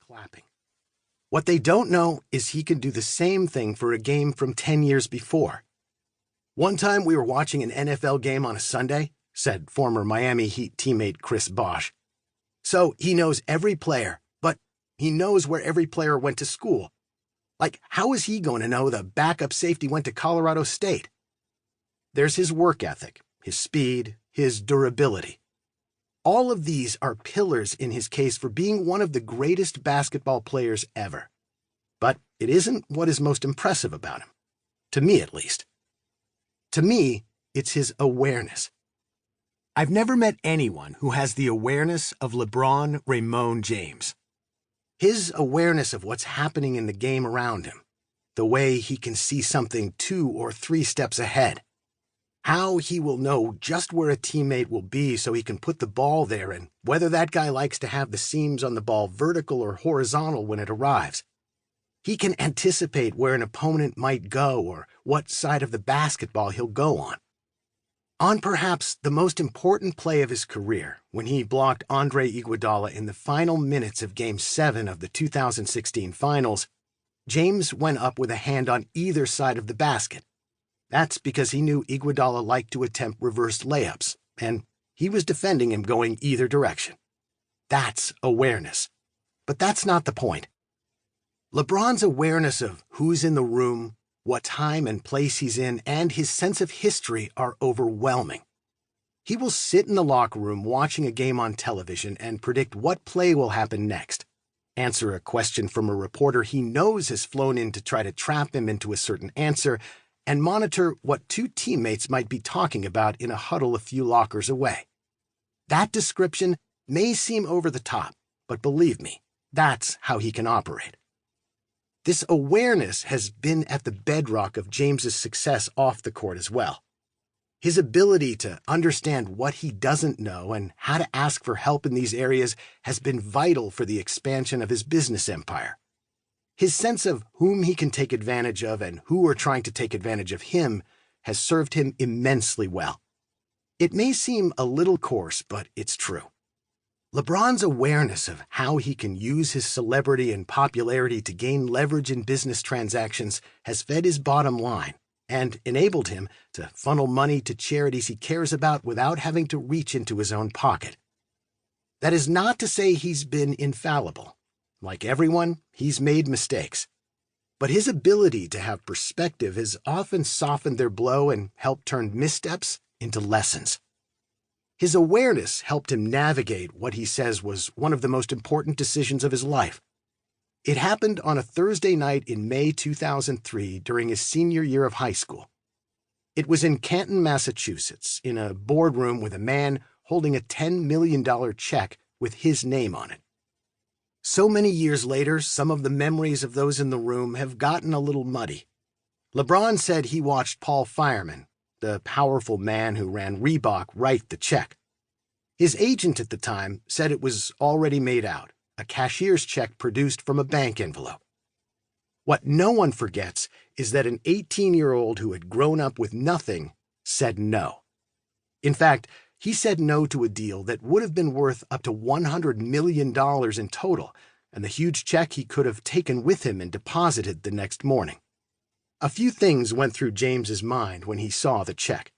clapping. What they don't know is he can do the same thing for a game from 10 years before. "One time we were watching an NFL game on a Sunday," said former Miami Heat teammate Chris Bosh. "So he knows every player, but he knows where every player went to school. Like, how is he going to know the backup safety went to Colorado State?" There's his work ethic, his speed, his durability. All of these are pillars in his case for being one of the greatest basketball players ever. But it isn't what is most impressive about him. To me, at least. To me, it's his awareness. I've never met anyone who has the awareness of LeBron James. His awareness of what's happening in the game around him, the way he can see something 2 or 3 steps ahead, how he will know just where a teammate will be so he can put the ball there and whether that guy likes to have the seams on the ball vertical or horizontal when it arrives. He can anticipate where an opponent might go or what side of the basketball he'll go on. On perhaps the most important play of his career, when he blocked Andre Iguodala in the final minutes of Game 7 of the 2016 Finals, James went up with a hand on either side of the basket. That's because he knew Iguodala liked to attempt reverse layups, and he was defending him going either direction. That's awareness. But that's not the point. LeBron's awareness of who's in the room, what time and place he's in, and his sense of history are overwhelming. He will sit in the locker room watching a game on television and predict what play will happen next, answer a question from a reporter he knows has flown in to try to trap him into a certain answer, and monitor what 2 teammates might be talking about in a huddle a few lockers away. That description may seem over the top, but believe me, that's how he can operate. This awareness has been at the bedrock of James's success off the court as well. His ability to understand what he doesn't know and how to ask for help in these areas has been vital for the expansion of his business empire. His sense of whom he can take advantage of and who are trying to take advantage of him has served him immensely well. It may seem a little coarse, but it's true. LeBron's awareness of how he can use his celebrity and popularity to gain leverage in business transactions has fed his bottom line and enabled him to funnel money to charities he cares about without having to reach into his own pocket. That is not to say he's been infallible. Like everyone, he's made mistakes. But his ability to have perspective has often softened their blow and helped turn missteps into lessons. His awareness helped him navigate what he says was one of the most important decisions of his life. It happened on a Thursday night in May 2003 during his senior year of high school. It was in Canton, Massachusetts, in a boardroom with a man holding a $10 million check with his name on it. So many years later, some of the memories of those in the room have gotten a little muddy. LeBron said he watched Paul Fireman, the powerful man who ran Reebok, write the check. His agent at the time said it was already made out, a cashier's check produced from a bank envelope. What no one forgets is that an 18-year-old who had grown up with nothing said no. In fact, he said no to a deal that would have been worth up to $100 million in total, and the huge check he could have taken with him and deposited the next morning. A few things went through James's mind when he saw the check.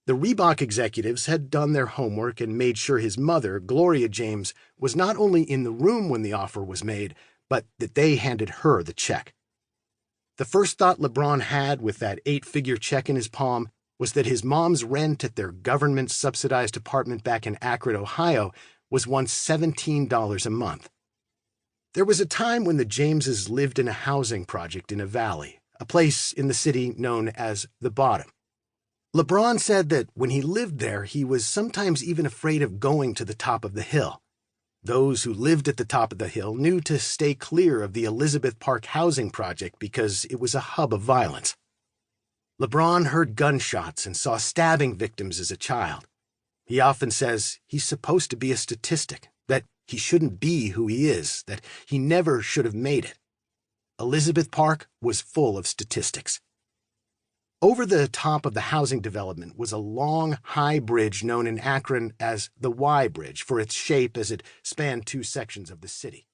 The Reebok executives had done their homework and made sure his mother, Gloria James, was not only in the room when the offer was made, but that they handed her the check. The first thought LeBron had with that 8-figure check in his palm was that his mom's rent at their government-subsidized apartment back in Akron, Ohio, was once $17 a month. There was a time when the Jameses lived in a housing project in a valley, a place in the city known as the Bottom. LeBron said that when he lived there, he was sometimes even afraid of going to the top of the hill. Those who lived at the top of the hill knew to stay clear of the Elizabeth Park housing project because it was a hub of violence. LeBron heard gunshots and saw stabbing victims as a child. He often says he's supposed to be a statistic, that he shouldn't be who he is, that he never should have made it. Elizabeth Park was full of statistics. Over the top of the housing development was a long, high bridge known in Akron as the Y Bridge for its shape as it spanned 2 sections of the city.